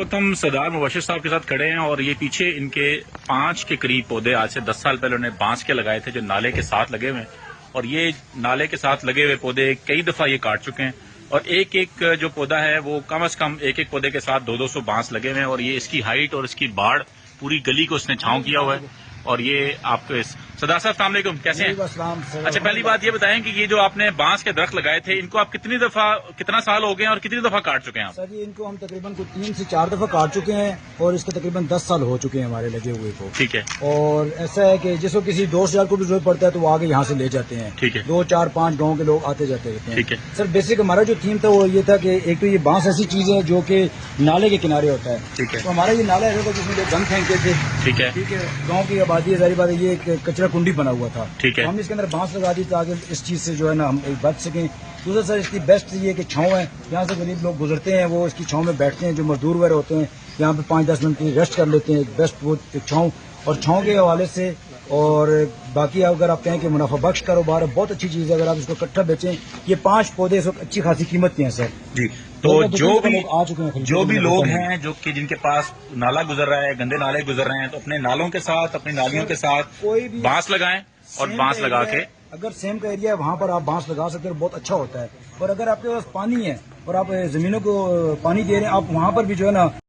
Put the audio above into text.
वक्त हम सरदार मुबशर साहब के साथ खड़े हैं और ये पीछे इनके 5 के करीब पौधे आज से 10 साल पहले उन्होंने बांस के लगाए थे जो नाले के साथ लगे हुए हैं, और ये नाले के साथ लगे हुए पौधे कई दफा ये काट चुके हैं, और एक एक जो पौधा है वो कम से कम एक एक पौधे के साथ 200-200 बांस लगे हुए हैं, और ये इसकी हाइट और इसकी बाढ़ पूरी गली को इसने छांव किया हुआ है। और ये आपके सरदार साहब अस्सलाम वालेकुम, कैसे हैं? अच्छा, पहली बात ये बताएं कि ये जो आपने बांस के दरख्त लगाए थे इनको आप कितना साल हो गए हैं और कितनी दफा काट चुके हैं आप? सर जी, इनको हम तकरीबन 3 से 4 दफा काट चुके हैं और इसके तकरीबन 10 साल हो चुके हैं हमारे लगे हुए को। ठीक है। और ऐसा है कि जिसको किसी दोस्त यार को भी जरूरत पड़ता है तो वो आगे यहाँ से ले जाते हैं। ठीक है। 2, 4, 5 गाँव के लोग आते जाते रहते हैं। ठीक है सर, बेसिक हमारा जो थीम था वो ये था कि एक तो ये बांस ऐसी चीज है जो कि नाले के किनारे होता है। ठीक है। तो हमारा ये नाला ऐसा था जिसमें लोग गंद फेंकते थे। ठीक है। ठीक है। गाँव की आबादी जारी बात है, ये एक कचरा कुंडी बना हुआ था। ठीक है। तो हमने इसके अंदर बांस लगा दी ताकि इस चीज से जो है ना हम बच सकें। दूसरा सर, इसकी बेस्ट ये कि छाँव है, यहाँ से गरीब लोग गुजरते हैं वो इसकी छाँव में बैठते हैं, जो मजदूर वगैरह होते हैं यहाँ पे 5-10 मिनट की रेस्ट कर लेते हैं। बेस्ट वो छाँव, और छाँव के हवाले से और बाकी अगर आप कहें कि मुनाफा बख्श कारोबार है, बहुत अच्छी चीज है। अगर आप इसको इकट्ठा बेचें, ये 5 पौधे इस वक्त अच्छी खासी कीमत के हैं सर जी। तो जो भी लोग हैं हैं जो कि जिनके पास नाला गुजर रहा है, गंदे नाले गुजर रहे हैं, तो अपने नालों के साथ, अपनी नालियों के साथ कोई भी बांस लगाएं, और बांस लगा के अगर सेम का एरिया है वहाँ पर आप बांस लगा सकते हैं, बहुत अच्छा होता है। और अगर आपके पास पानी है और आप जमीनों को पानी दे रहे हैं, आप वहाँ पर भी जो है ना